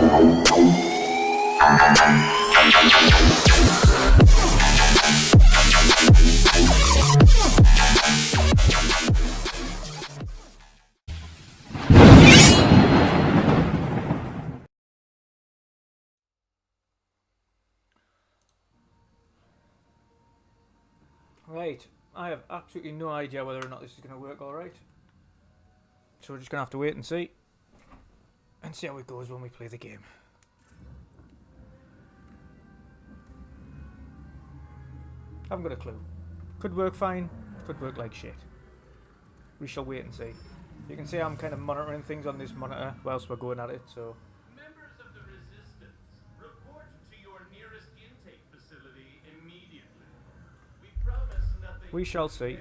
Right, I have absolutely no idea whether or not this is going to work alright. So we're just going to have to wait and see. And see how it goes when we play the game. Haven't got a clue. Could work fine, could work like shit. We shall wait and see. You can see I'm kind of monitoring things on this monitor whilst we're going at it, so... Members of the Resistance, report to your nearest intake facility immediately. We promise nothing. We shall see.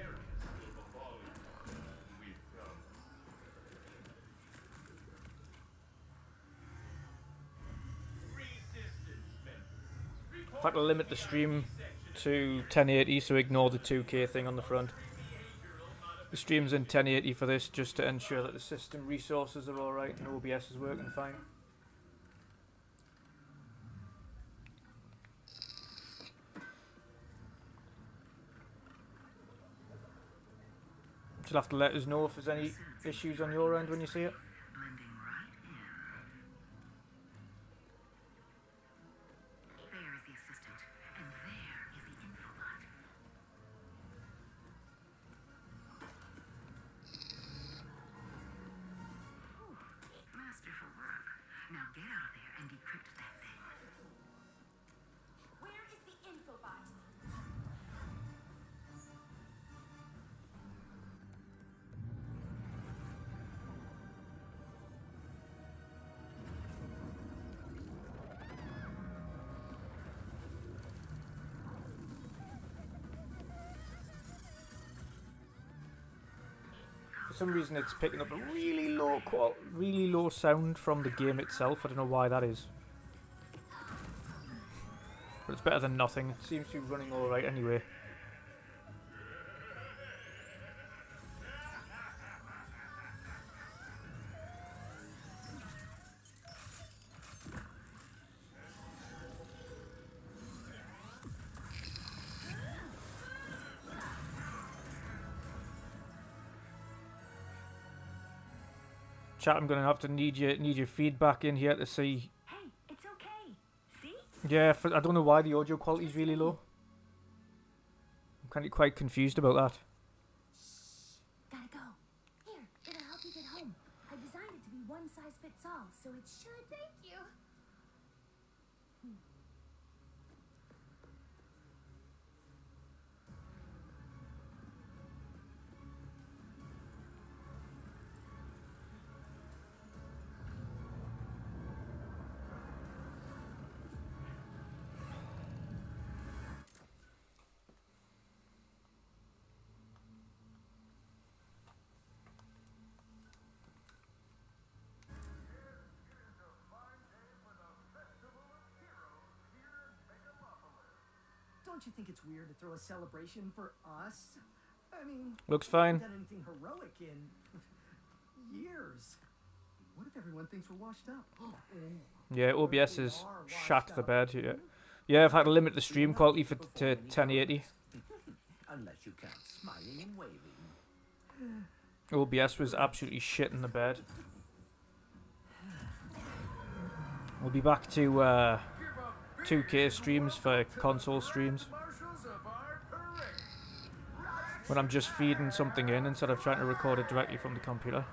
I've had to limit the stream to 1080, so ignore the 2K thing on the front. The stream's in 1080 for this, just to ensure that the system resources are alright and OBS is working fine. You'll have to let us know if there's any issues on your end when you see it. For some reason it's picking up a really low sound from the game itself. I don't know why that is. But it's better than nothing. It seems to be running alright anyway. Chat, I'm gonna have to need your feedback in here to see. Hey, it's okay. See? Yeah, I don't know why the audio quality is really low. I'm kind of quite confused about that. Gotta go. Here, it'll help you get home. I designed it to be one size fits all, so it should. Thank you. Don't you think it's weird to throw a celebration for us? I mean, Looks fine. we haven't done anything heroic in years. What if everyone thinks we're washed up? Yeah, OBS is shot the bed. Yeah, I've had to limit the stream quality to 1080. Unless you count smiling and waving. OBS was absolutely shit in the bed. We'll be back to 2K streams for console streams. When I'm just feeding something in instead of trying to record it directly from the computer.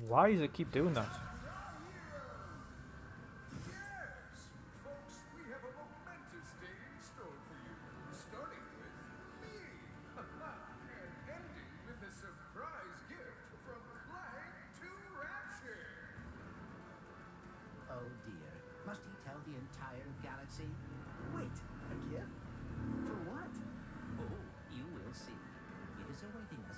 Why does it keep doing that? Yes, folks, we have a momentous day in store for you. Starting with me. And ending with a surprise gift from Clank to Ratchet. Oh dear. Must he tell the entire galaxy? Wait, a gift? For what? Oh, you will see. It is awaiting us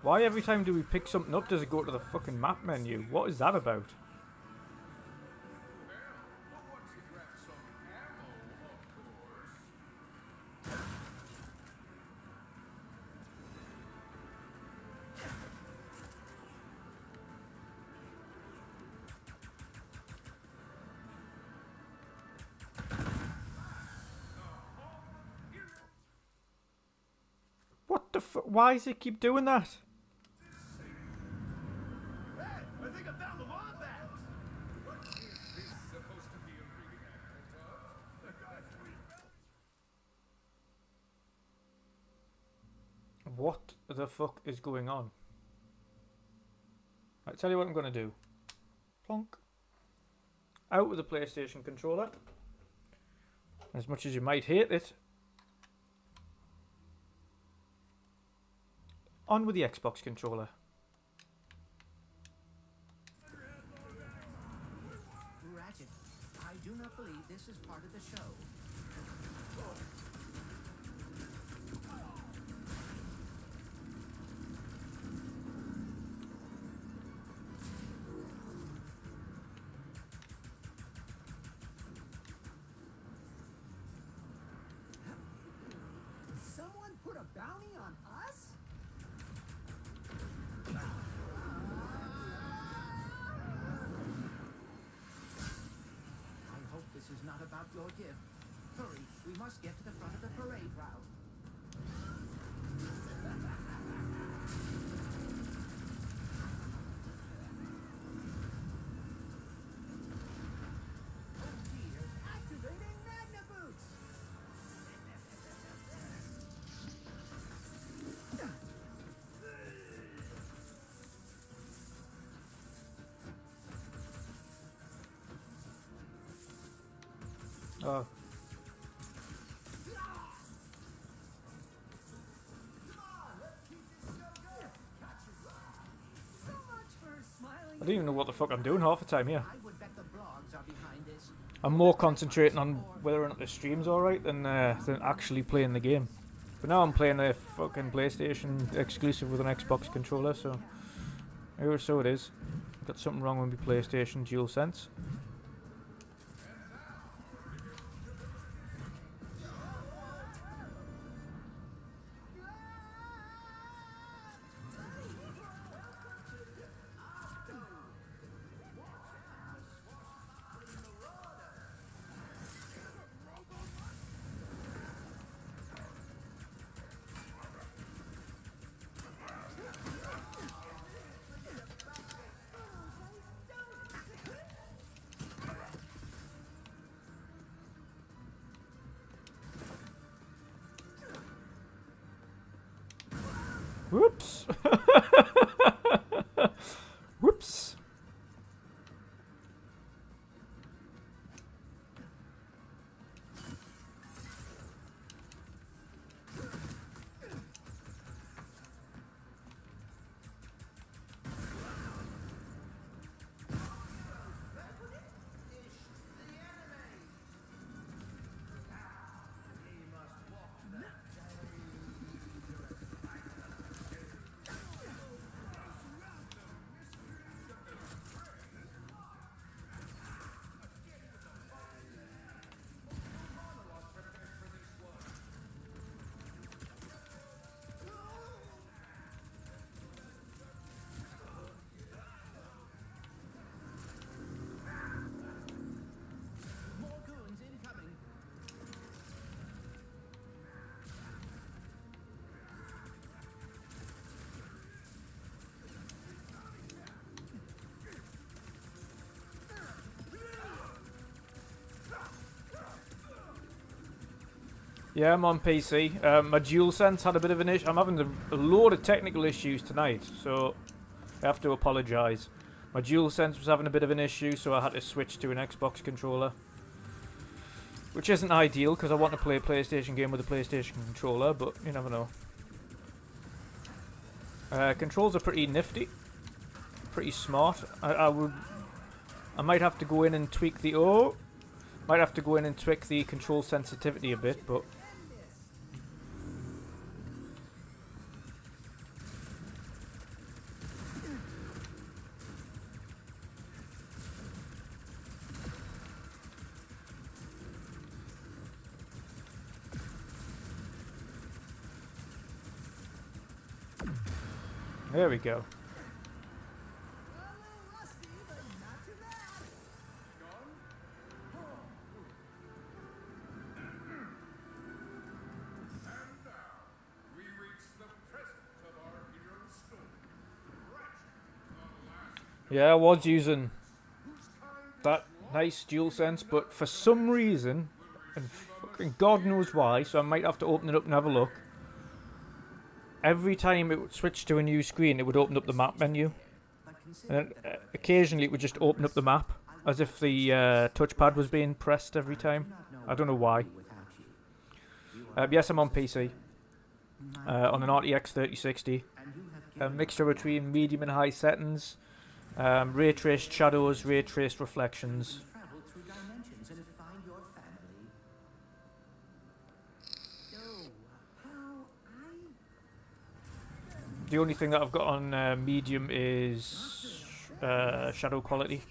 Why every time do we pick something up does it go to the fucking map menu? What is that about? Who wants to grab some ammo, of course? What the fuck? Why does it keep doing that? Hey, I think I found the wombat! What is this supposed to be a reenactment of? What the fuck is going on? I tell you what I'm gonna do. Plonk. Out with the PlayStation controller. As much as you might hate it. On with the Xbox controller. Ratchet, I do not believe this is part of the show. Someone put a bounty on us? I hope this is not about your gift. Hurry, we must get to the front of the parade route. Oh dear, activating Magna Boots! Oh. So much for smiling. I don't even know what the fuck I'm doing half the time here. I would bet the blogs are behind this. I'm more concentrating on whether or not the stream's alright than actually playing the game. But now I'm playing a fucking PlayStation exclusive with an Xbox controller, so so it is. Got something wrong with my PlayStation DualSense. Whoops. Whoops. More goons incoming. Yeah, I'm on PC. My DualSense had a bit of an issue. I'm having a load of technical issues tonight, so I have to apologise. My DualSense was having a bit of an issue, so I had to switch to an Xbox controller. Which isn't ideal, because I want to play a PlayStation game with a PlayStation controller, but you never know. Controls are pretty nifty. Pretty smart. I might have to go in and tweak the... Might have to go in and tweak the control sensitivity a bit, but... There we go. A little rusty, but not too bad. Gone? And now, we reach the present of our hero's story. Ratchet, the last Yeah, I was using whose kind that nice DualSense, but for some reason, and fucking God knows why, so I might have to open it up and have a look. Every time it would switch to a new screen, it would open up the map menu. And then, occasionally it would just open up the map, as if the touchpad was being pressed every time. I don't know why. Yes, I'm on PC. On an RTX 3060. A mixture between medium and high settings. Ray traced shadows, ray traced reflections. Travel through dimensions and find your family. The only thing that I've got on medium is shadow quality.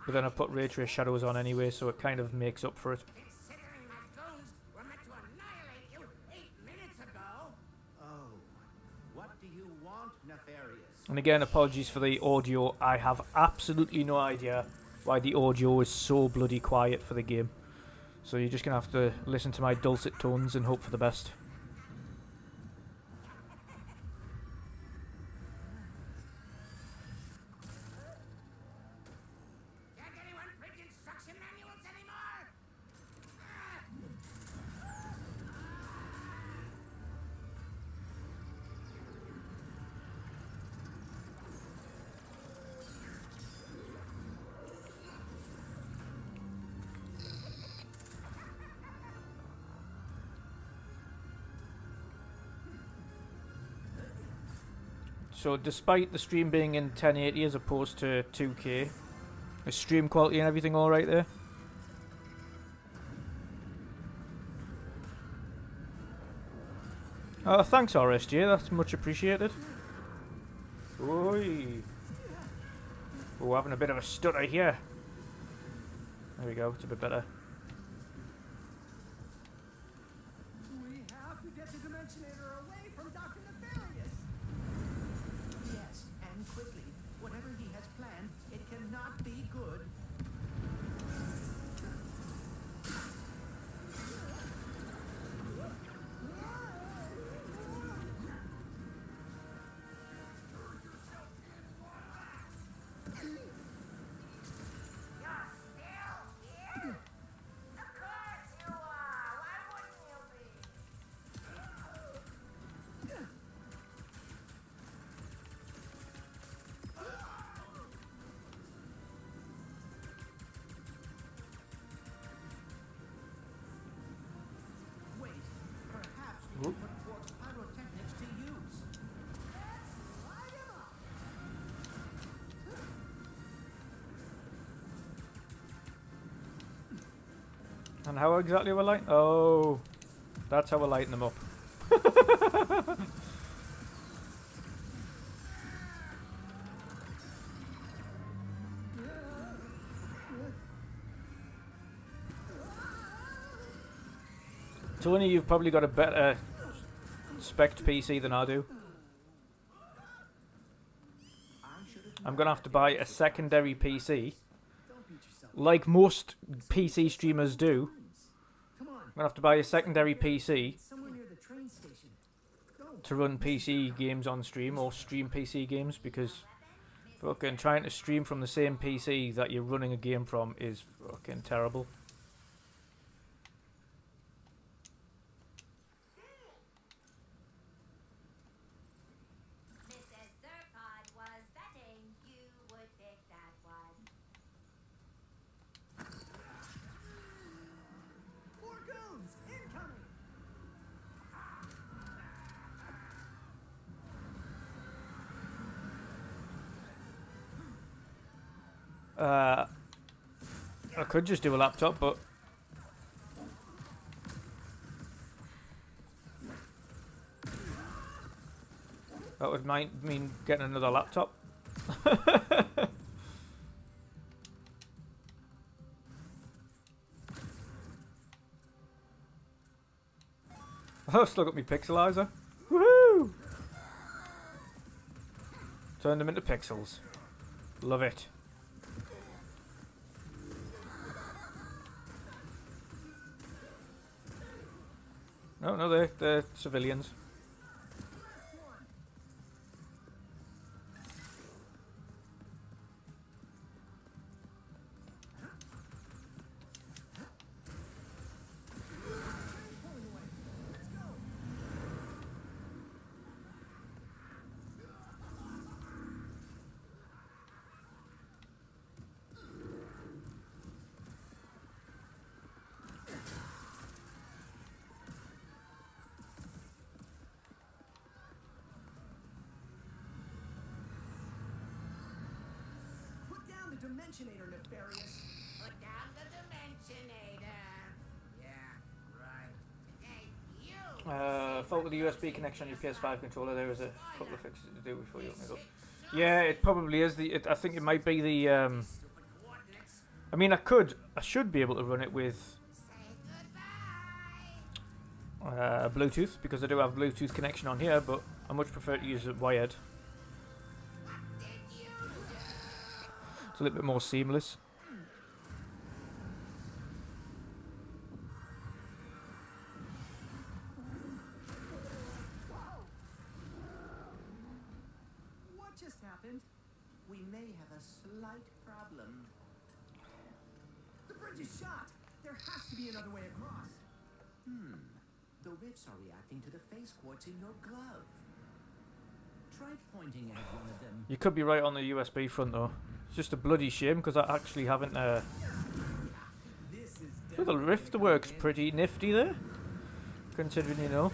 But then I put ray trace shadows on anyway, so it kind of makes up for it. Considering my goons were meant to annihilate you 8 minutes ago. Oh, what do you want, Nefarious? And again, apologies for the audio. I have absolutely no idea why the audio is so bloody quiet for the game. So you're just going to have to listen to my dulcet tones and hope for the best. Can't anyone print instruction manuals anymore? So despite the stream being in 1080 as opposed to 2K, is stream quality and everything alright there? Oh, thanks RSJ, that's much appreciated. Oi. Oh, having a bit of a stutter here. There we go, it's a bit better. We have to get the Dimensionator away from Dr. Nefarious. Yes, and quickly. Whatever he has planned, it cannot be good. Wait, perhaps we can put Quark's pyrotechnics to use. And how exactly we light? Oh, that's how we're lighting them up. Tony, you've probably got a better spec'd PC than I do. I'm gonna have to buy a secondary PC, Don't beat yourself. like most PC streamers do. Come on, I'm gonna have to buy a secondary PC somewhere near the train station. Go. to run PC games on stream or stream PC games, because fucking trying to stream from the same PC that you're running a game from is fucking terrible. Mrs. Zircon was betting you would pick that one. More goons incoming. I could just do a laptop, but that would mean getting another laptop. Oh, still got me pixelizer. Woohoo! Turn them into pixels. Love it. No, they're civilians. Put down the Dimensionator, Nefarious. Put down the Dimensionator. Yeah, right. Hey, you. Fault with the USB connection on your PS5 controller. There is a couple of fixes to do before you open it up. Yeah, it probably is. I think it might be the. I mean, I should be able to run it with Bluetooth because I do have Bluetooth connection on here, but I much prefer to use it wired. It's a little bit more seamless. What just happened? We may have a slight problem. The bridge is shot. There has to be another way across. The rifts are reacting to the face quartz in your glove. Try pointing at one of them. You could be right on the USB front though. It's just a bloody shame because I actually haven't. This is So the rift works pretty nifty there, considering you know.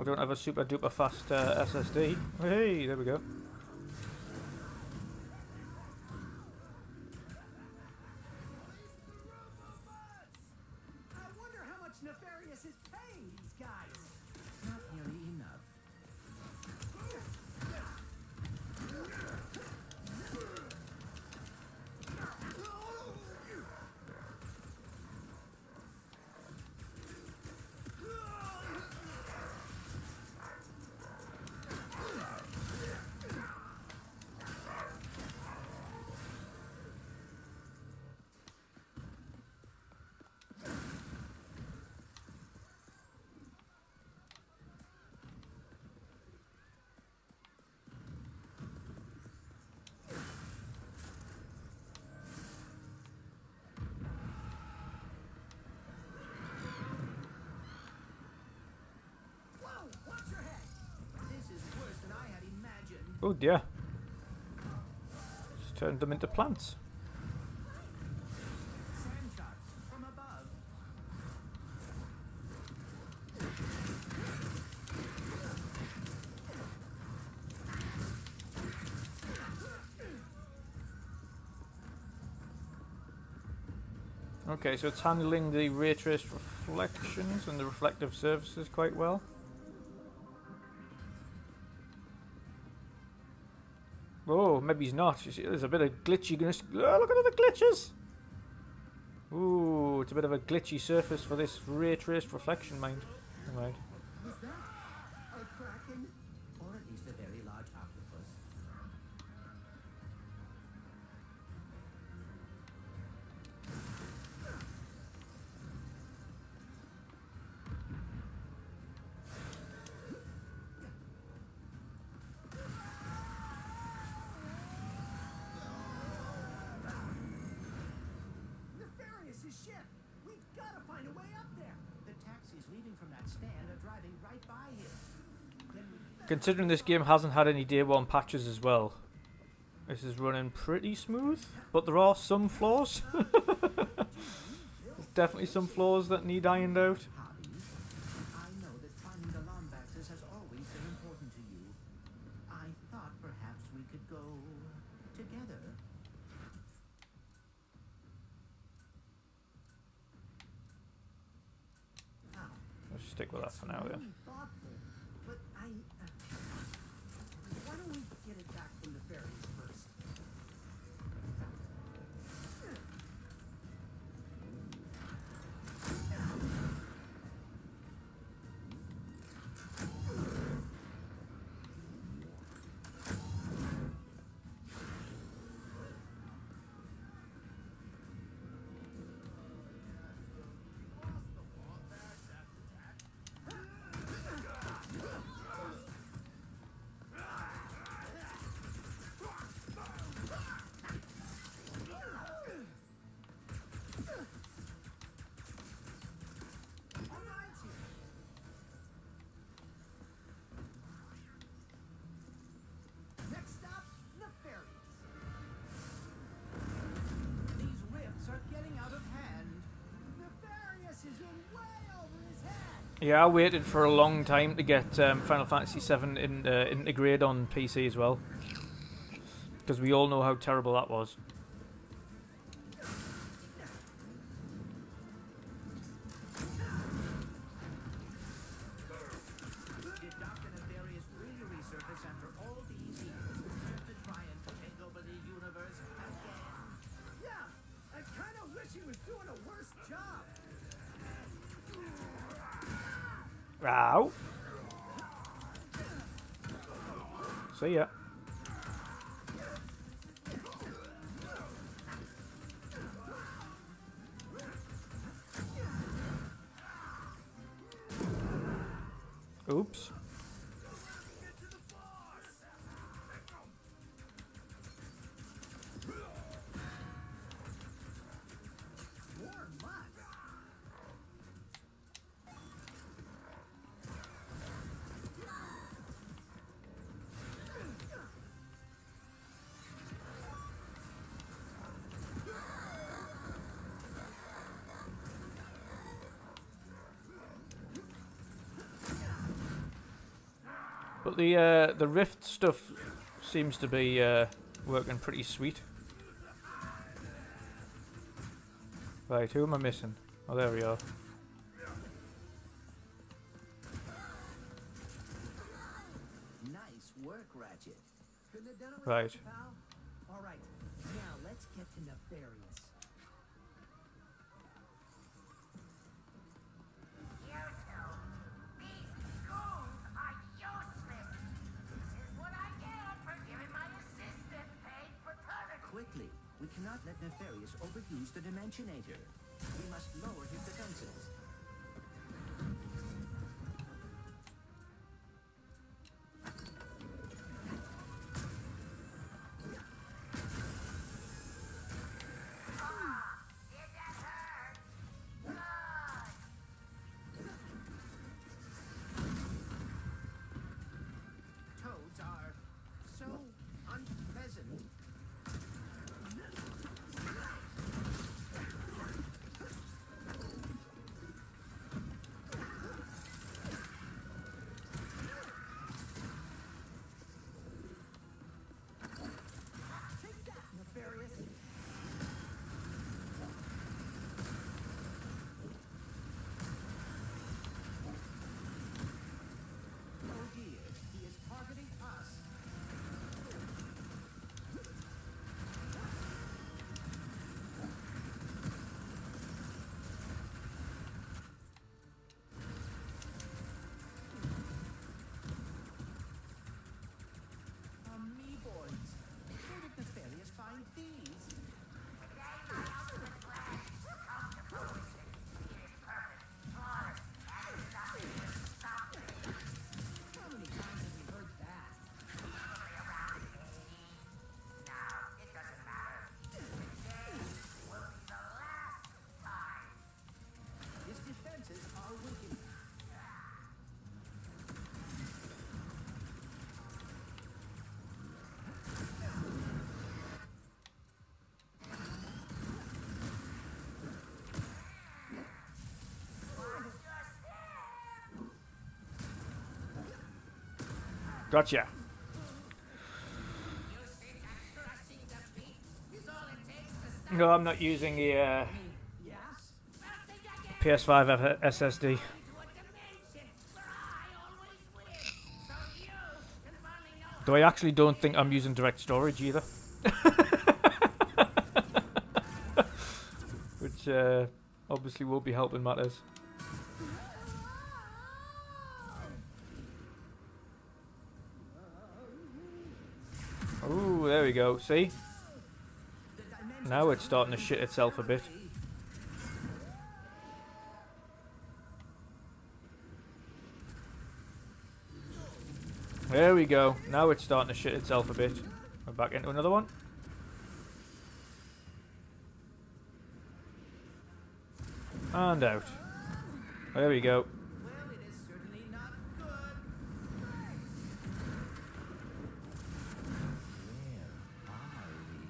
I don't have a super duper fast SSD. Hey, there we go. I wonder how much Nefarious is paying these guys. Not nearly enough. Whoa, watch your head. This is worse than I had imagined. Oh dear. Just turned them into plants. Sand shots from above. Okay, so it's handling the ray traced reflections and the reflective surfaces quite well. Oh, maybe he's not. You see, there's a bit of glitchiness. Oh, look at all the glitches! Ooh, it's a bit of a glitchy surface for this ray traced reflection, mind. Right. Was that a kraken? Or at least a very large octopus. Nefarious' ship. We've got to find a way up there. The taxis leaving from that stand are driving right by here. Then we Considering this game hasn't had any day one patches as well, this is running pretty smooth, but there are some flaws. There's definitely some flaws that need ironed out. hobbies. I know that finding the Lombaxes has always been important to you. I thought perhaps we could go together. Let's just stick with that for now then. Really thoughtful, but why don't we get it back from Nefarious first? Yeah, I waited for a long time to get Final Fantasy VII integrated on PC as well, because we all know how terrible that was. Did Dr. Nefarious really resurface after all these years just to try and take over the universe again? Yeah, I kind of wish he was doing a worse job. Ow. See ya. Oops. More mud. But the Rift stuff seems to be working pretty sweet. Right, who am I missing? Oh, there we are. Nice work, Ratchet. Couldn't have done it Right. without you, pal. All right, now let's get to Nefarious. You two, these goons are useless. This is what I get for giving my assistant paid paternity. Quickly, we cannot let Nefarious overuse the Dimensionator. We must lower his defenses. Did that hurt? Good. Toads are so unpleasant. Take that, Nefarious. Oh dear, he is targeting us. Amoeboids. Where did Nefarious find these? Today my ultimate plan is comfortable with it. It is perfect, flawless, and nothing will stop me. How many times have we heard that? Probably around 80. Now, it doesn't matter. Today will be the last time. His defenses are weakening. Gotcha. No, I'm not using the Yes? PS5 SSD. Though I actually don't think I'm using direct storage either. Which obviously will be helping matters. Ooh, there we go. See? Now it's starting to shit itself a bit. There we go. Now it's starting to shit itself a bit. We're back into another one. And out. There we go. Well, it is certainly not good. Where are we?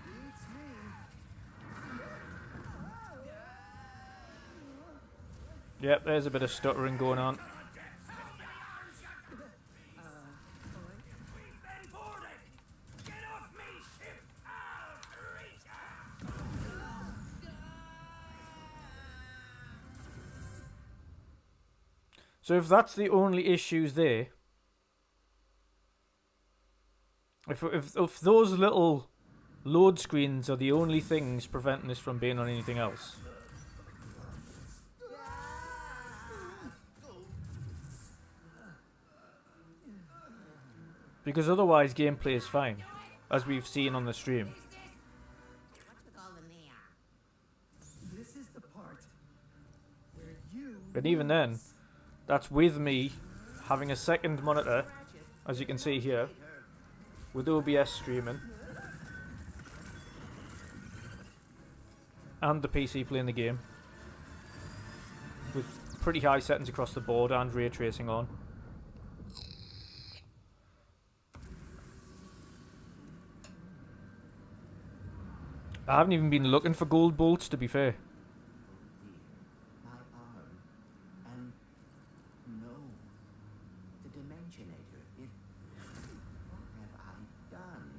Beats me. Yep, there's a bit of stuttering going on. So if that's the only issues there, if those little load screens are the only things preventing this from being on anything else, because otherwise gameplay is fine, as we've seen on the stream. What's the goal in there? This is the part where you. And even then, that's with me having a second monitor, as you can see here, with OBS streaming, and the PC playing the game, with pretty high settings across the board and ray tracing on. I haven't even been looking for gold bolts, to be fair. My arm. And no. The Dimensionator. What have I done?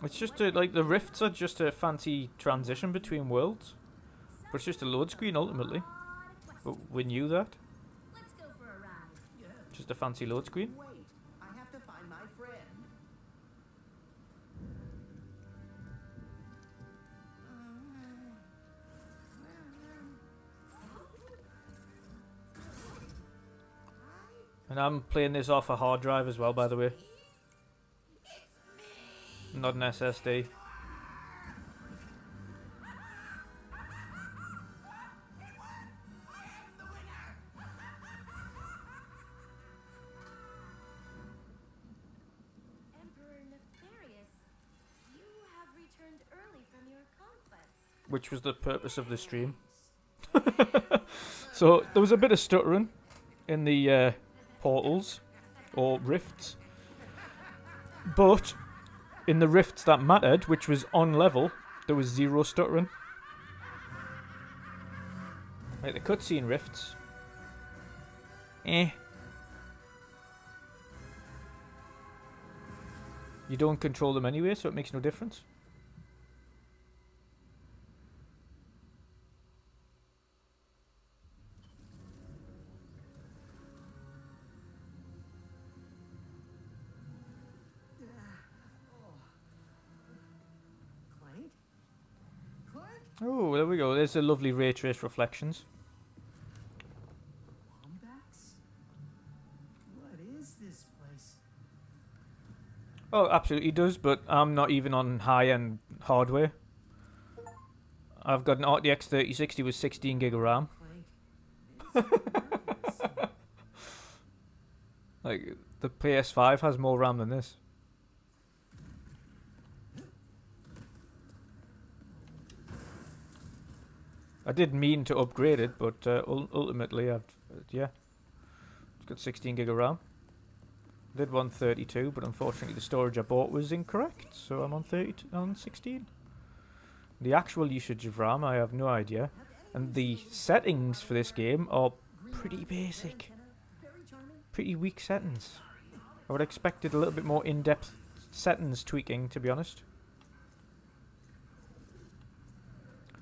It's just like the rifts are just a fancy transition between worlds, but it's just a load screen ultimately. But we knew that. Let's go for a ride. Just a fancy load screen. Wait, I have to find my friend. And I'm playing this off a hard drive as well, by the way. Not an SSD. Emperor Nefarious, you have returned early from your conquest. Which was the purpose of the stream. So there was a bit of stuttering in the portals or rifts, but in the rifts that mattered, which was on level, there was zero stuttering. Like the cutscene rifts, you don't control them anyway, so it makes no difference. Clank? Clank? Oh, there we go. There's the lovely ray trace reflections. Wombats? What is this place? Oh, absolutely does, but I'm not even on high-end hardware. I've got an RTX 3060 with 16 gig of RAM. Like, the PS5 has more RAM than this. I did mean to upgrade it, but ultimately I've, yeah. It's got 16 gig of RAM. I did want 32, but unfortunately the storage I bought was incorrect, so I'm on 16. The actual usage of RAM, I have no idea. And the settings for this game are pretty basic. Pretty weak settings. I would have expected a little bit more in-depth settings tweaking, to be honest.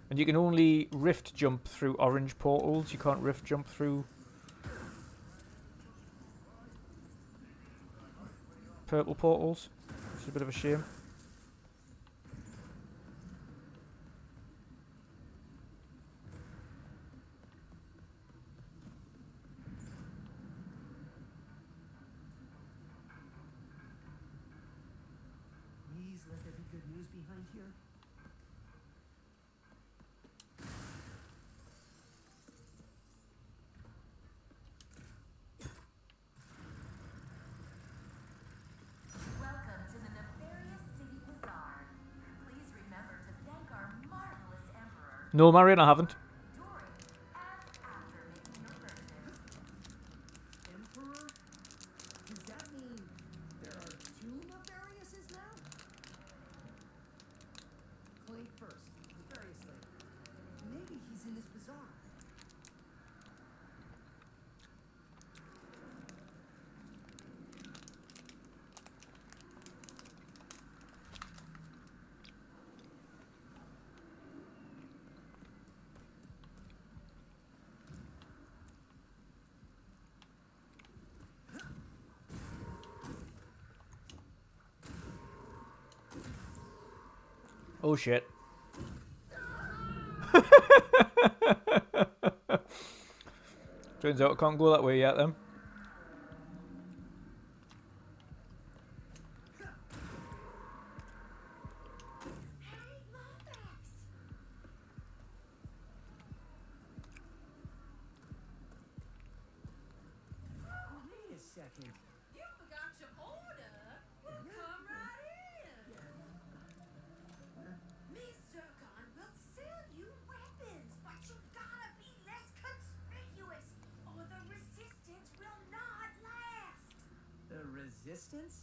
And you can only rift jump through orange portals, you can't rift jump through purple portals, which is a bit of a shame. Please let there be good news behind here. Welcome to the Nefarious City Bazaar. Please remember to thank our marvelous Emperor No, Marion, I haven't. during and after making your purchase. Emperor? Does that mean there are two Nefariouses now? Clank first, Nefarious later. Maybe he's in this bazaar. Oh shit. Turns out I can't go that way yet then. Wait a second. You forgot your order? Well, come right in. Miss Zircon will sell you weapons, but you gotta be less conspicuous, or the resistance will not last. The resistance?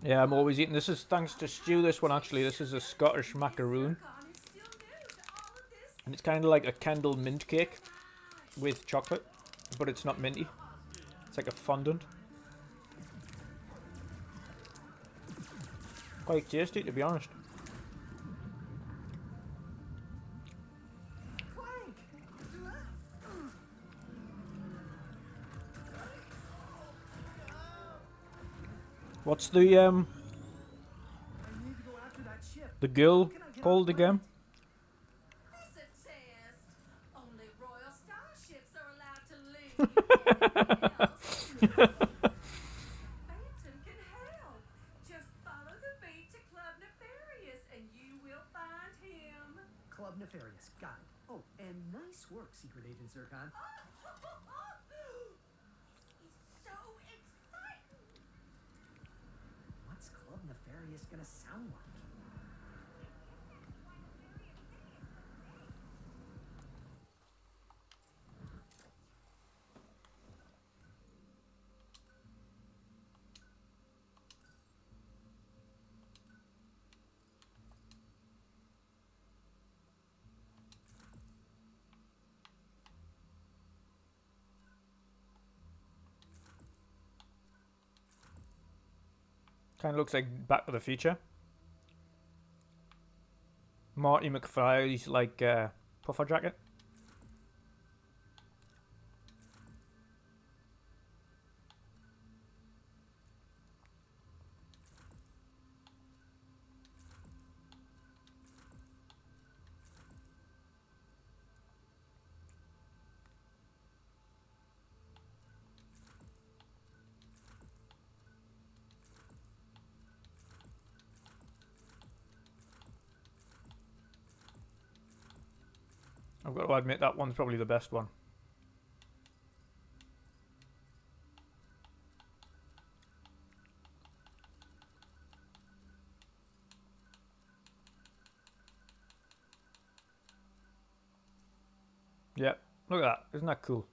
Yeah, I'm always eating. This is thanks to Stew, this one actually. This is a Scottish macaroon. Zircon is still new to all of this. And it's kind of like a Kendall mint cake with chocolate, but it's not minty. It's like a fondant. Quite tasty, to be honest. Clank! What's the I need to go after that ship. the girl called again? It's a test. Only royal starships are allowed to leave. Anything else? Phantom can help. Just follow the beat to Club Nefarious and you will find him. Club Nefarious. Got it. Oh, and nice work, Secret Agent Zircon. This is so exciting. What's Club Nefarious gonna sound like? Kind of looks like Back to the Future. Marty McFly's like puffer jacket. I've got to admit that one's probably the best one. Yeah, look at that. Isn't that cool?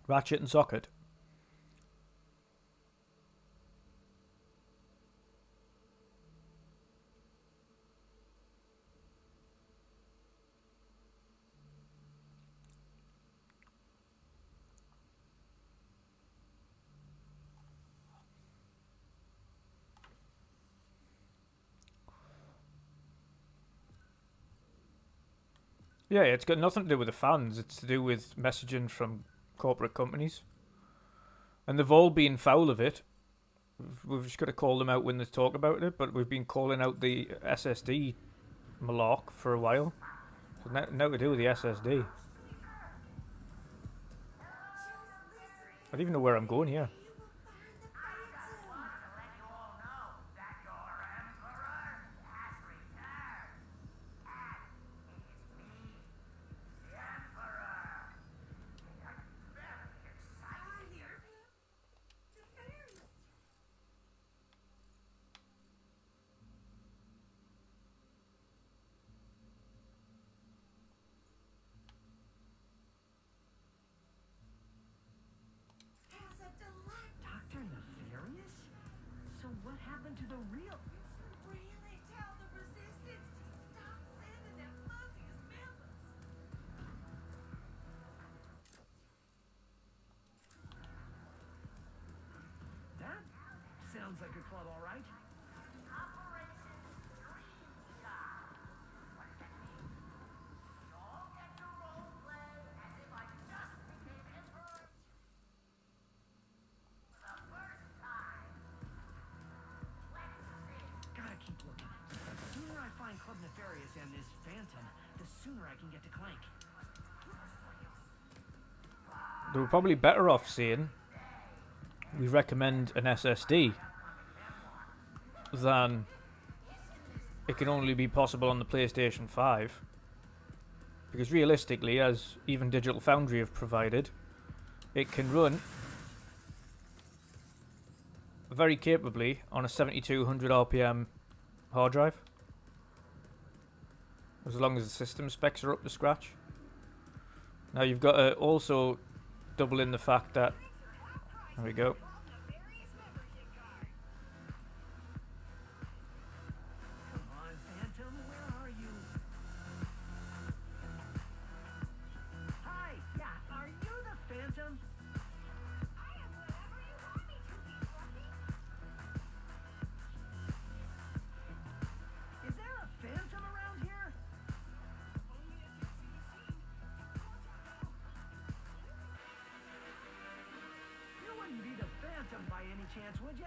Ratchet and socket. Yeah, it's got nothing to do with the fans. It's to do with messaging from corporate companies. And they've all been foul of it. We've just got to call them out when they talk about it, but we've been calling out the SSD malark for a while. So now to do with the SSD. I don't even know where I'm going here. Dr. Nefarious? So what happened to the real... Really tell the resistance to stop sending their fuzziest members. That sounds like a club, all right. Operation Dream Shot. Club Nefarious and this Phantom, the sooner I can get to Clank. They were probably better off saying we recommend an SSD than it can only be possible on the PlayStation 5. Because realistically, as even Digital Foundry have provided, it can run very capably on a 7200 RPM hard drive, as long as the system specs are up to scratch. Now you've got to also double in the fact that, there we go, Come on, Phantom, where are you? Hi, yeah, are you the Phantom? I am whatever you want me to be, Fluffy. Is there a Phantom around here? You wouldn't be the Phantom by any chance, would ya?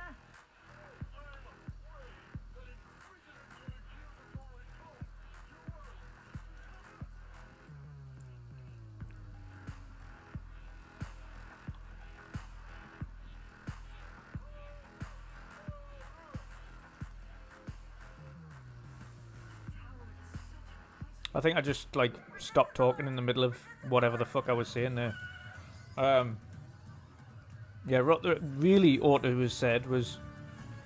I think I just like stopped talking in the middle of whatever the fuck I was saying there. Yeah, what really ought to have said was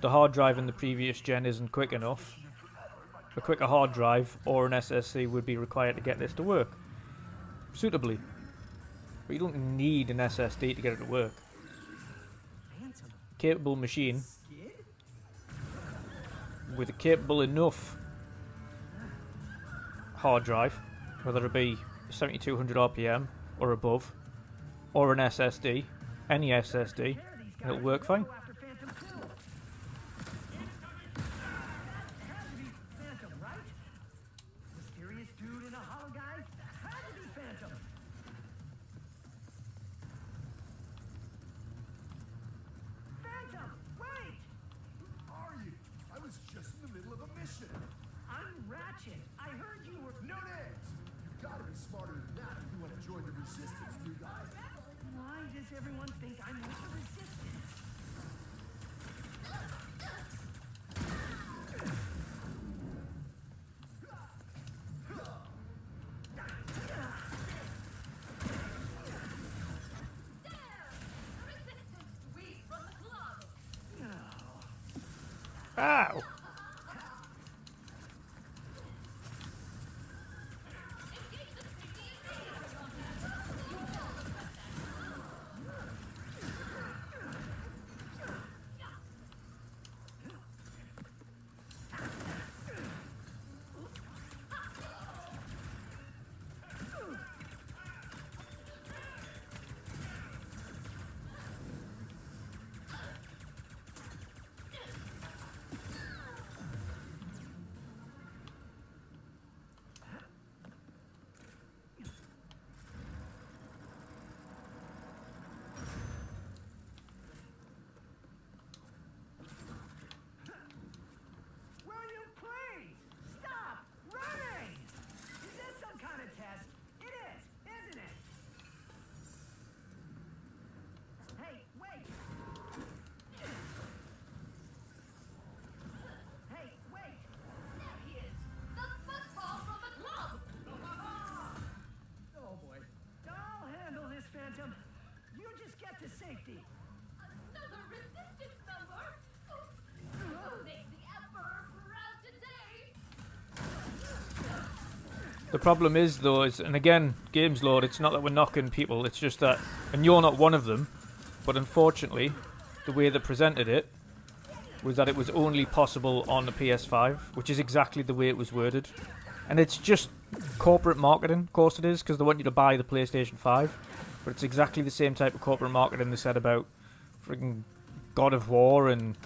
the hard drive in the previous gen isn't quick enough. A quicker hard drive or an SSD would be required to get this to work suitably. But you don't need an SSD to get it to work. Phantom? Capable machine Skid? with a capable enough hard drive, whether it be 7200 RPM or above, or an SSD, any SSD, and it'll work fine. After Phantom 2. Had to be Phantom, right? Mysterious dude in a hollow guy? Had to be Phantom. Phantom, wait! Who are you? I was just in the middle of a mission. I'm Ratchet. I heard you were... No names. You gotta be smarter than that if you want to join the resistance, new guy. Why does everyone think I'm with the Resistance? We from the club. Ow! Will you please stop running? Is this some kind of test? It is, isn't it? Hey, wait! Hey, wait! There he is. The football from the club. Oh boy. I'll handle this, Phantom. You just get to safety. Another resistance member. Who makes the Emperor proud today? The problem is, though, and again, Games Lord, it's not that we're knocking people, it's just that, and you're not one of them, but unfortunately, the way they presented it was that it was only possible on the PS5, which is exactly the way it was worded. And it's just corporate marketing, of course it is, because they want you to buy the PlayStation 5, but it's exactly the same type of corporate marketing they said about freaking God of War and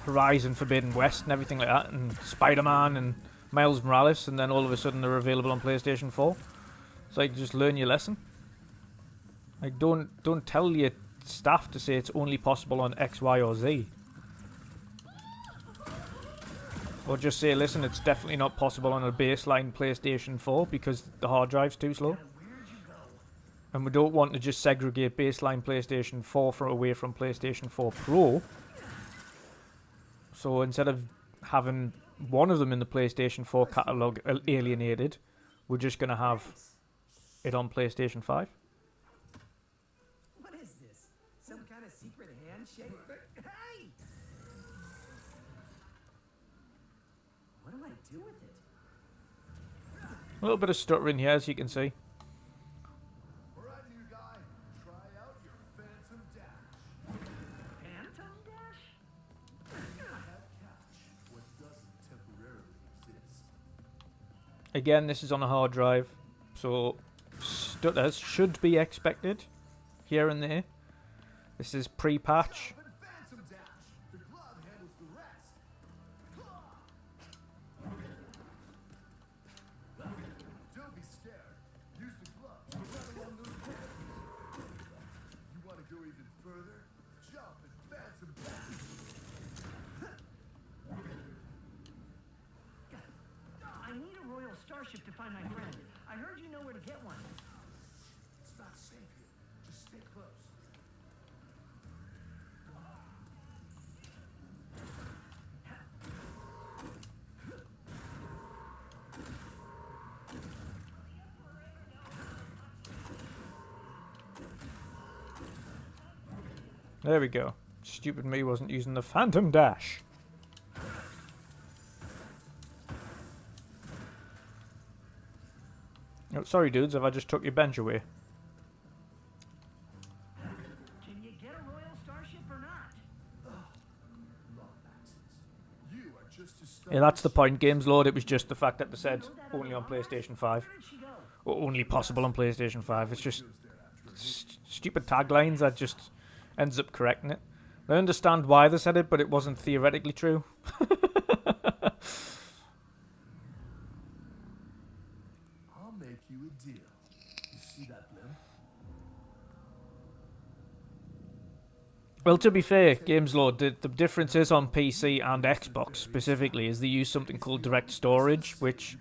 Horizon Forbidden West and everything like that, and Spider-Man and Miles Morales, and then all of a sudden they're available on PlayStation 4. It's like, just learn your lesson. Like, don't tell your staff to say it's only possible on X, Y, or Z. Or just say, listen, it's definitely not possible on a baseline PlayStation 4 because the hard drive's too slow. And we don't want to just segregate baseline PlayStation 4 away from PlayStation 4 Pro. So instead of having one of them in the PlayStation 4 catalogue alienated, we're just going to have it on PlayStation 5. What is this? Some kind of secret handshake? Hey! What do I do with it? A little bit of stuttering here, as you can see. Alright, new guy, try out your Phantom Dash. Phantom Dash? Have cache what doesn't temporarily exist. Again, this is on a hard drive, so stutters should be expected here and there. This is pre-patch. But Phantom Dash, the glove handles the rest. Don't be scared. Use the glove to run along those corners. You want to go even further? Jump and Phantom Dash. I need a royal starship to find my friend. I heard you know where to get one. It's not safe here. Just stay close. There we go. Stupid me wasn't using the Phantom Dash. Oh, sorry dudes, have I just took your bench away? Can you get a royal starship or not? You are just as Yeah, that's the point, Games Lord. It was just the fact that they said only on PlayStation 5. Where did she go? Or only possible on PlayStation 5. It's just stupid taglines that just ends up correcting it. I understand why they said it, but it wasn't theoretically true. I'll make you a deal. You see that blimp? Well, to be fair, Games Lord, the differences on PC and Xbox specifically is they use something called direct storage, which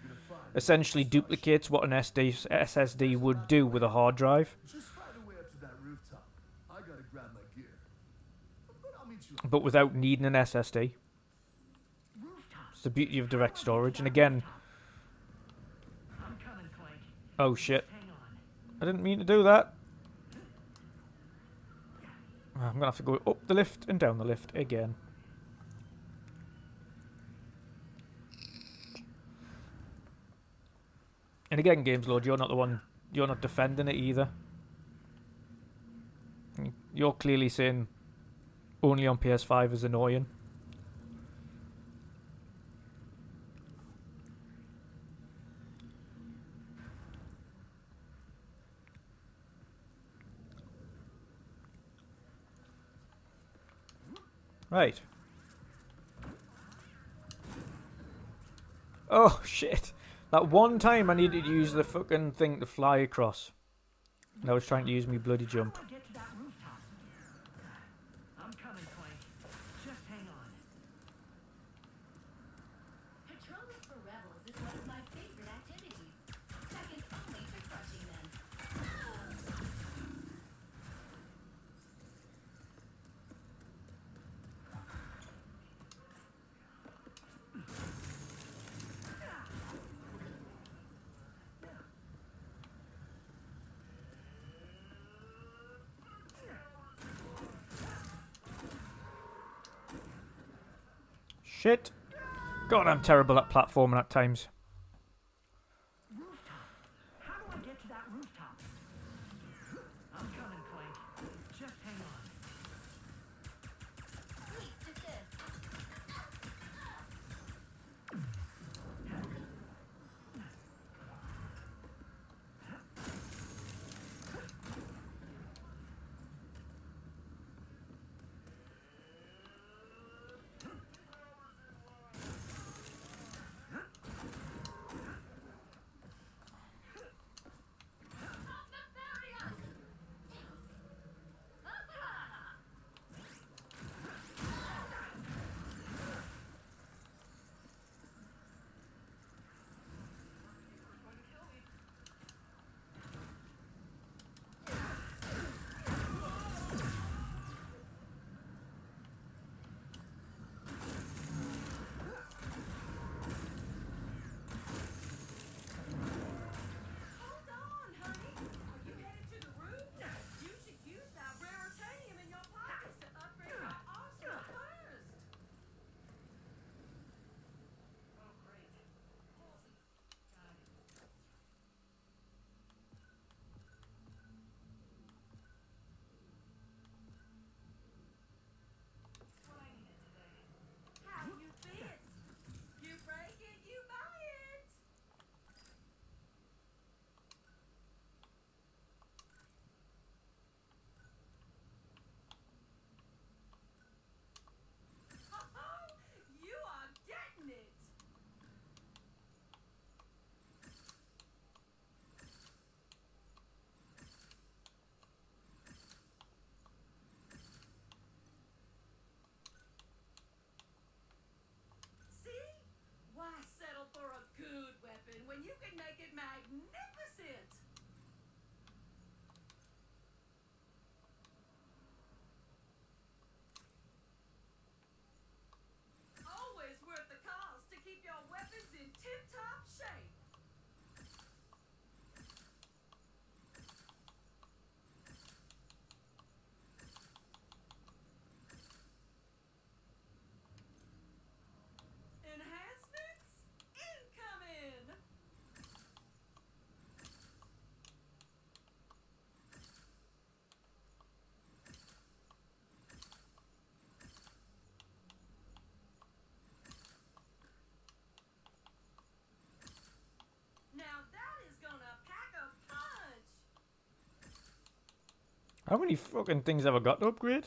essentially duplicates what an SSD would do with a hard drive, Just find a way up to that rooftop. I gotta grab my gear. But I'll meet you. but without needing an SSD. Rooftop. It's the beauty of direct storage. And again, I'm coming, Clank. oh shit, Hang on. I didn't mean to do that. I'm gonna have to go up the lift and down the lift again. And again, Games Lord, you're not the one, you're not defending it either. You're clearly saying only on PS5 is annoying. Right. Oh shit. That one time I needed to use the fucking thing to fly across. And I was trying to use me bloody jump. How do I get to that rooftop? I'm coming, Clank. Just hang on. Patrolling for rebels is one of my favorite activities. Second only to crushing them. Shit. God, I'm terrible at platforming at times. Rooftop. How do I get to that rooftop? I'm coming, Clank. Just hang on. Please desist. How many fucking things have I got to upgrade?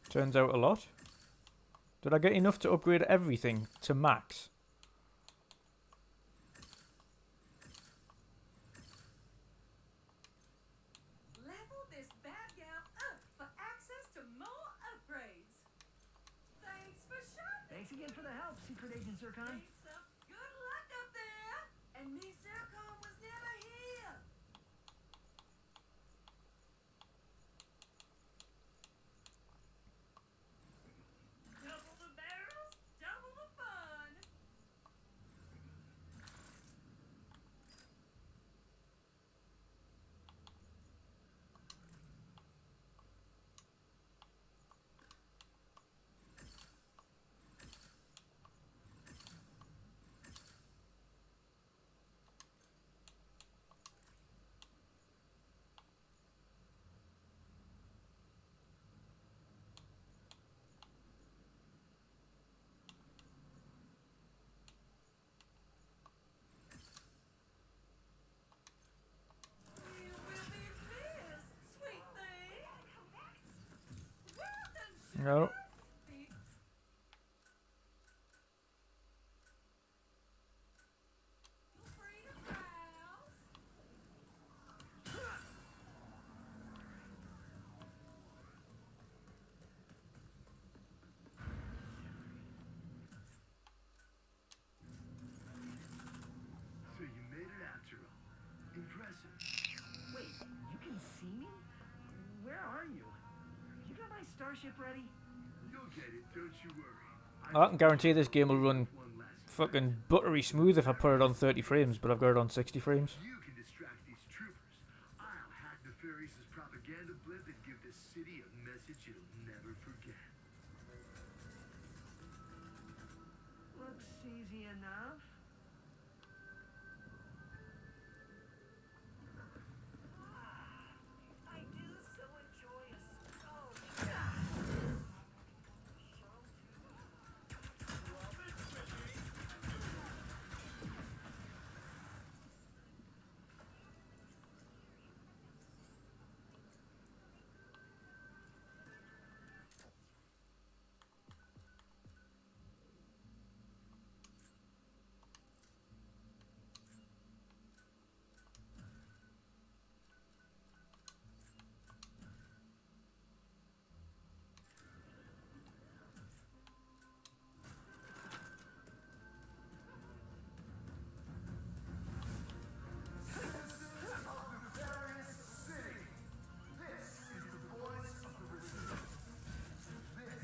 Turns out a lot. Did I get enough to upgrade everything to max? Level this bad gal up for access to more upgrades. Thanks for shopping. Thanks again for the help, Secret Agent Zircon. Need some good luck up there. And me, Zircon, was never here. Double the barrels, double the fun. You will be missed, sweet thing. Well done, No. Shirley. Free to browse. So you made it after all. Impressive. Wait, you can see me? Where are you? You got my starship ready? You'll get it, don't you worry. I can guarantee this game will run One last fucking buttery smooth if I put it on 30 frames, but I've got it on 60 frames. You can distract these troopers. I'll hack Nefarious' propaganda blip and give this city a message it'll never forget. Looks easy enough. I do so enjoy a stone.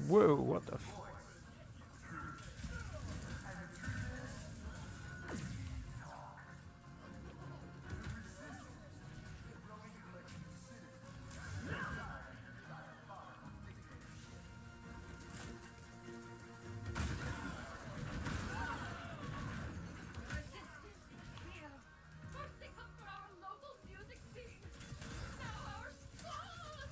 Whoa, what the f... First they come for our local music scene. Now our stars.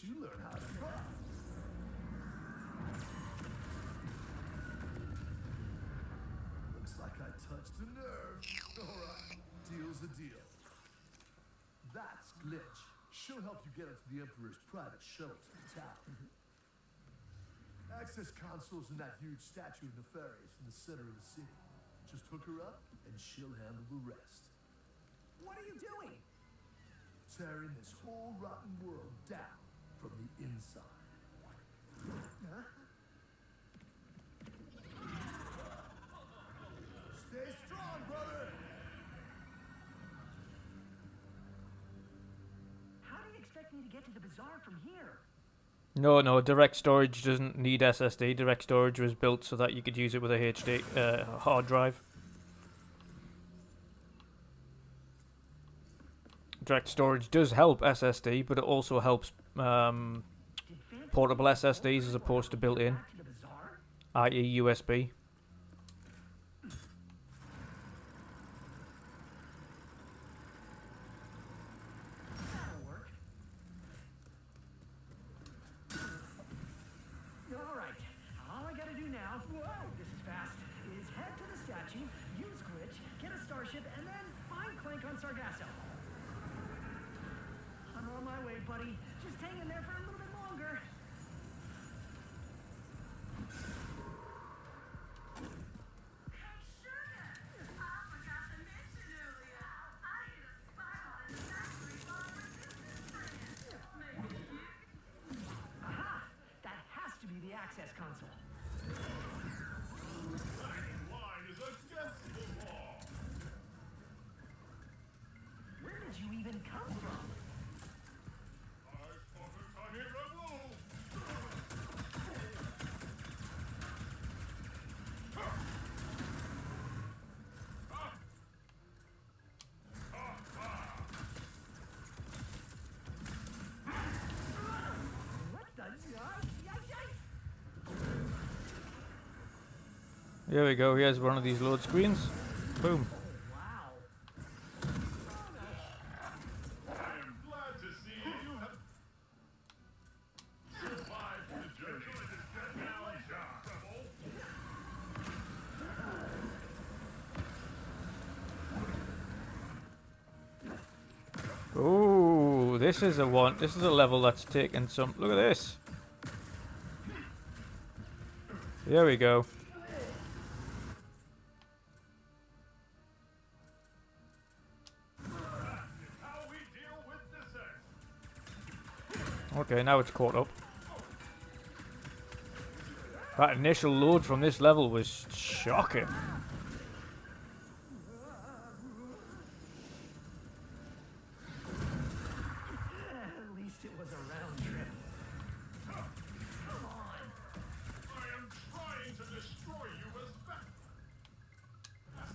you learn how to craft. Looks like I touched a nerve. Alright, deal's a deal. That's Glitch. She'll help you get into the Emperor's private shuttle to the town. Access console's in that huge statue of Nefarious in the center of the city. Just hook her up, and she'll handle the rest. What are you doing? Tearing this whole rotten world down from the inside. Huh? Stay strong, brother! How do you expect me to get to the bazaar from here? No, direct storage doesn't need SSD. Direct storage was built so that you could use it with a HD hard drive. Direct storage does help SSD, but it also helps portable SSDs as opposed to built-in, Back to the bazaar? i.e. USB. That'll work. Alright, all I gotta do now, whoa, this is fast, is head to the statue, use Glitch, get a starship, and then find Clank on Sargasso. I'm on my way, buddy. Just hang in there for a little bit longer. Hey, sugar! I forgot to mention earlier. I hit a spot on a factory bar resistance brand. Maybe you Aha! That has to be the access console. Line is against the law. Where did you even come from? I spot a tiny rebel. What the? Here we go. Here's one of these load screens. Boom. Wow. I am glad to see you have survived the journey. Now, rebel. Ooh, this is a one. This is a level that's taken some. Look at this. Here we go. How we deal with this. Okay, now it's caught up. That initial load from this level was shocking. At least it was a round trip. Come on. I am trying to destroy you as fast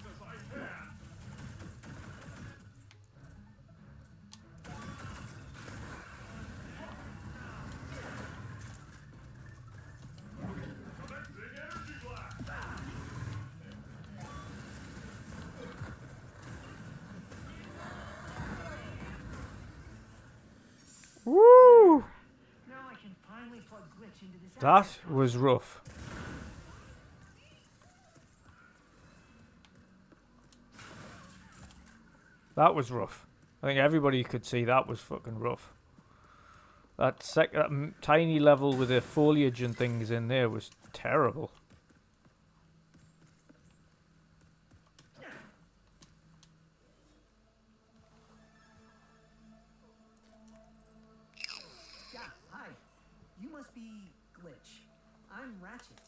as I can. Connecting energy blast. Woo! Now I can finally plug Glitch into this. That access was rough. That was rough. I think everybody could see that was fucking rough. That tiny level with the foliage and things in there was terrible. Yeah, hi. You must be Glitch. I'm Ratchet.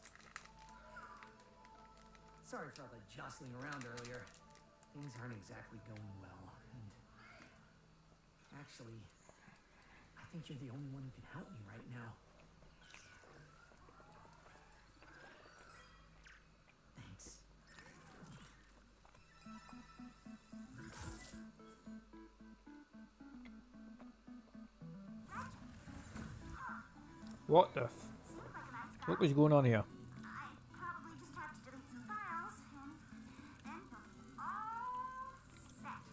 Sorry for all the jostling around earlier. Things aren't exactly going well, and actually, I think you're the only one who can help me right now. Thanks. What the what was going on here? I probably just have to delete some files, and then you'll be all set.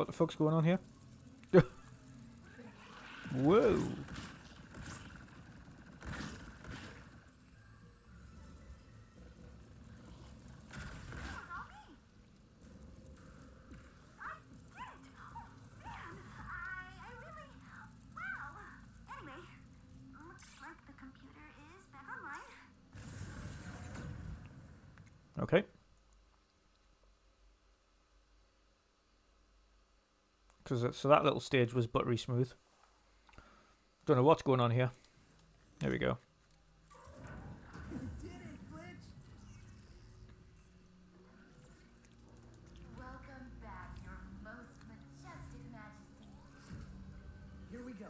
What the fuck's going on here? Whoa. Okay. So that little stage was buttery smooth. Don't know what's going on here. There we go. Did it, Glitch? Welcome back, your most majestic majesty. Here we go.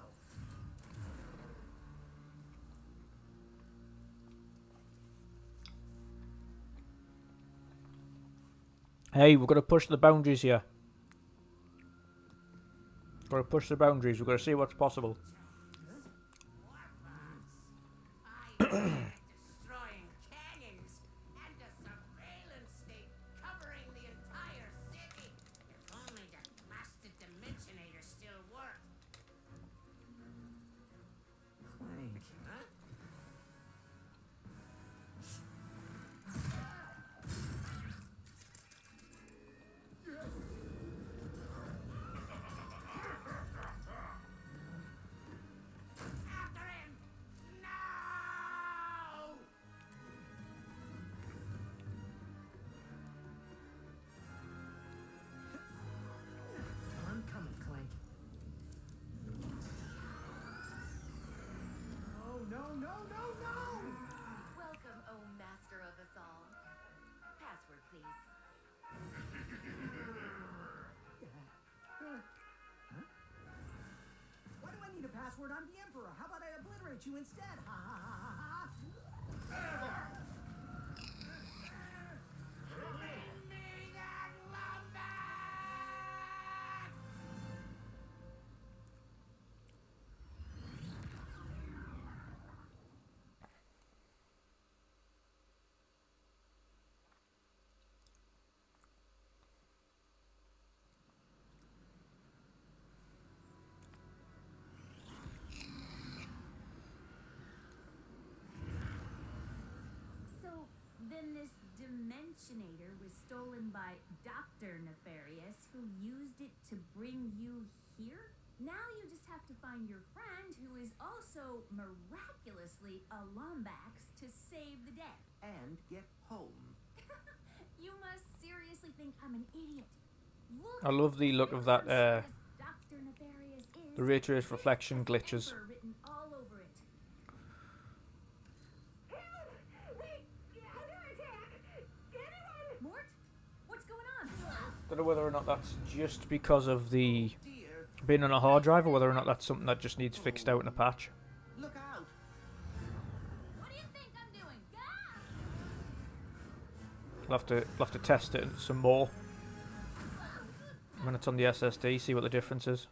Hey, we've got to push the boundaries here. Got to push the boundaries. We've got to see what's possible. Destroying canyons and a surveillance state covering the entire city. If only the blasted Dimensionator still worked. Clank. Huh? After him! No! I'm coming, Clank. Oh, no, no, no, no! Welcome, oh master of us all. Password, please. Why do I need a password? I'm the Emperor. How about I obliterate you instead? Ha ha ha ha ha! Bring me that lumber! So then this Dimensionator was stolen by Dr. Nefarious, who used it to bring you here? Now you just have to find your friend, who is also miraculously a Lombax, to save the day. And get home. You must seriously think I'm an idiot. Look, I love the look of that, Dr. Nefarious is the ray trace this reflection has glitches. Emperor written all over it. Mort, what's going on? Don't know whether or not that's just because of the Dear, being on a hard drive, or whether or not that's something that just needs fixed out in a patch. look out! What do you think I'm doing? We'll have to test it some more when it's on the SSD. See what the difference is.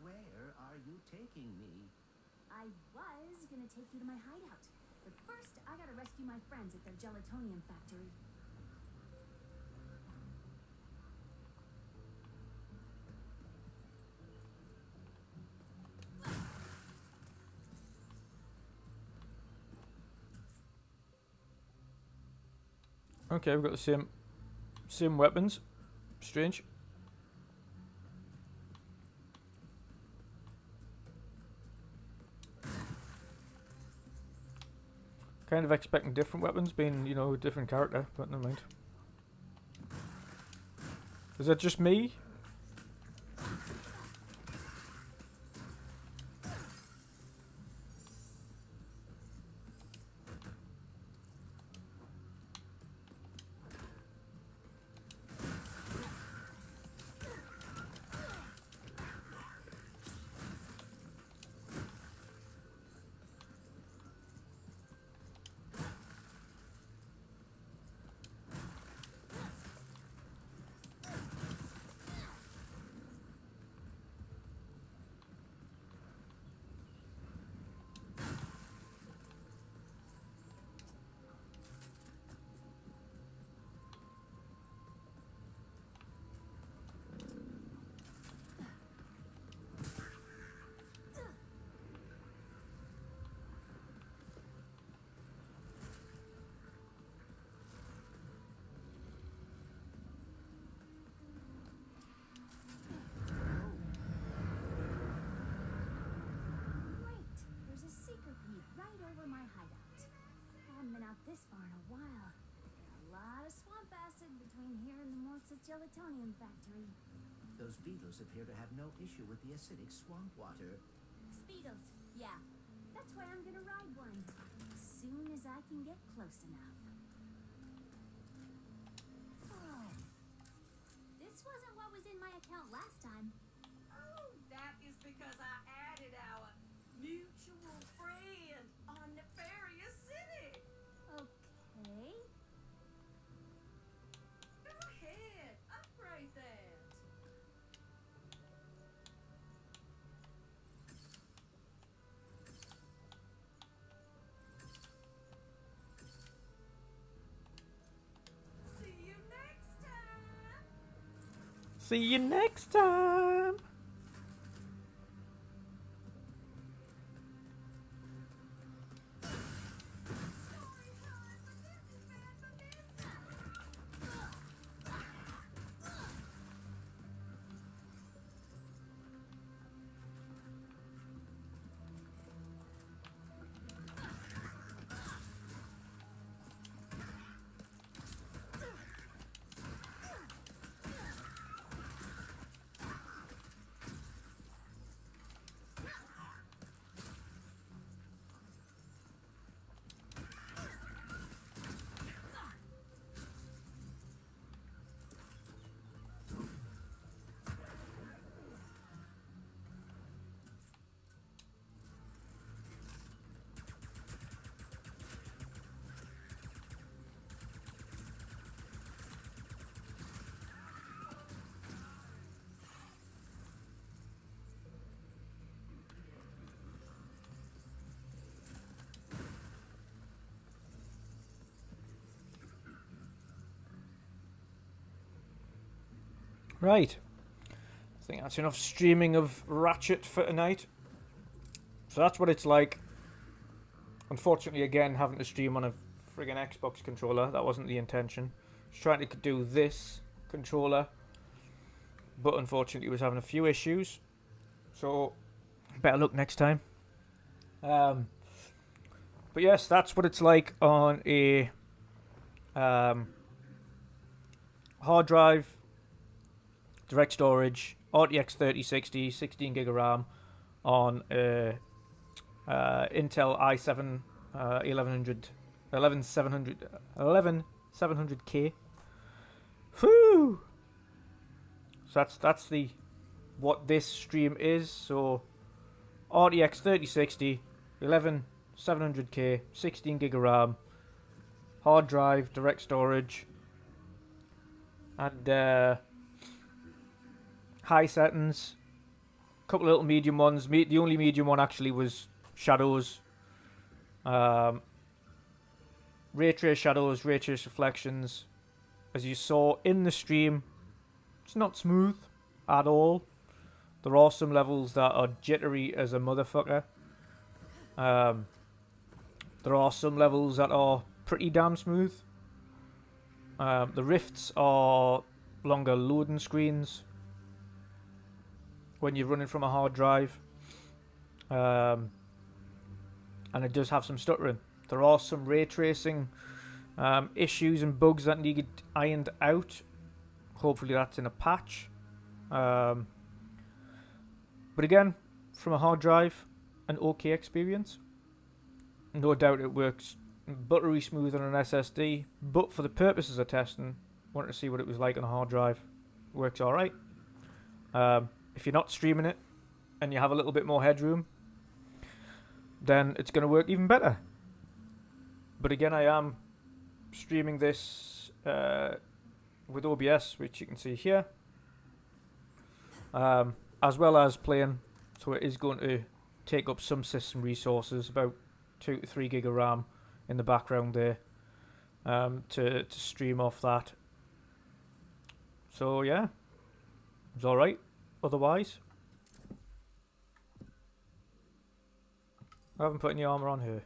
Where are you taking me? I was gonna take you to my hideout, but first I gotta rescue my friends at their gelatonium factory. Okay, we've got the same weapons. Strange. Kind of expecting different weapons, being, you know, a different character, but never mind. Is that just me? this far in a while. There are a lot of swamp acid between here and the Morx's gelatonium factory. Those beetles appear to have no issue with the acidic swamp water. Speedles, yeah. That's why I'm gonna ride one. As soon as I can get close enough. Oh. This wasn't what was in my account last time. Oh, that is because I added our mutual friend on Nefarious City. Okay. Go ahead, upgrade that. See you next time. See you next time. Story time, but this is bad for business. Right. I think that's enough streaming of Ratchet for tonight. So that's what it's like. Unfortunately, again, having to stream on a friggin' Xbox controller. That wasn't the intention. I was trying to do this controller, but unfortunately was having a few issues. So, better luck next time. But yes, that's what it's like on a hard drive, direct storage, RTX 3060, 16 gig of RAM on a Intel i7 11700K. Whew! So that's the what this stream is. So RTX 3060, 11700K, 16 gig of RAM, hard drive, direct storage, and high settings. A couple of little medium ones. The only medium one actually was shadows. Ray trace shadows, ray trace reflections. As you saw in the stream, it's not smooth at all. There are some levels that are jittery as a motherfucker. There are some levels that are pretty damn smooth. The rifts are longer loading screens when you're running from a hard drive. And it does have some stuttering. There are some ray tracing issues and bugs that need ironed out. Hopefully that's in a patch. But again, from a hard drive, an okay experience. No doubt it works buttery smooth on an SSD, but for the purposes of testing, wanted to see what it was like on a hard drive. Works alright. If you're not streaming it and you have a little bit more headroom, then it's going to work even better. But again, I am streaming this with OBS, which you can see here, as well as playing, so it is going to take up some system resources, about 2 to 3 gig of RAM in the background there, to stream off that. So yeah, it's alright otherwise. I haven't put any armor on here.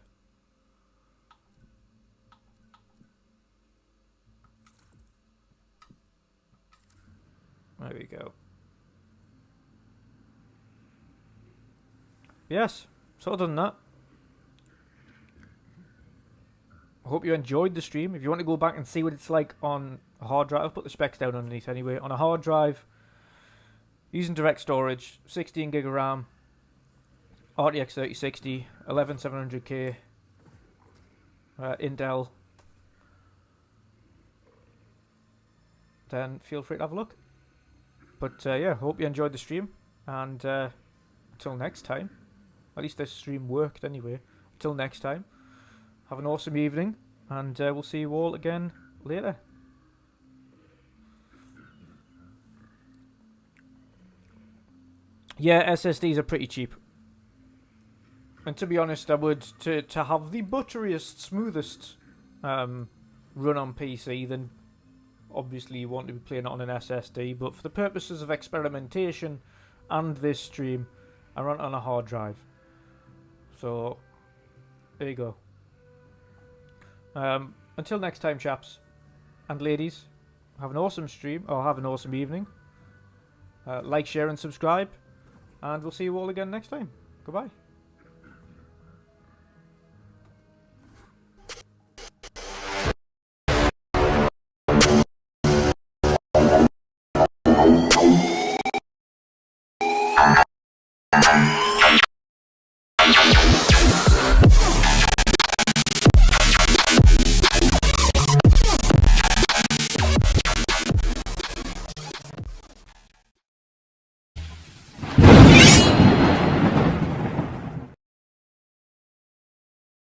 There we go. Yes, so other than that, hope you enjoyed the stream. If you want to go back and see what it's like on a hard drive, I'll put the specs down underneath anyway. On a hard drive, using direct storage, 16 gig of RAM, RTX 3060, 11700K, Intel, then feel free to have a look. But yeah, hope you enjoyed the stream, and until next time, at least this stream worked anyway. Until next time, have an awesome evening, and we'll see you all again later. Yeah, SSDs are pretty cheap. And to be honest, I would, to have the butteriest, smoothest run on PC, then obviously you want to be playing it on an SSD, but for the purposes of experimentation and this stream, I run it on a hard drive. So, there you go. Until next time, chaps and ladies, have an awesome stream, or have an awesome evening. Like, share and subscribe, and we'll see you all again next time. Goodbye.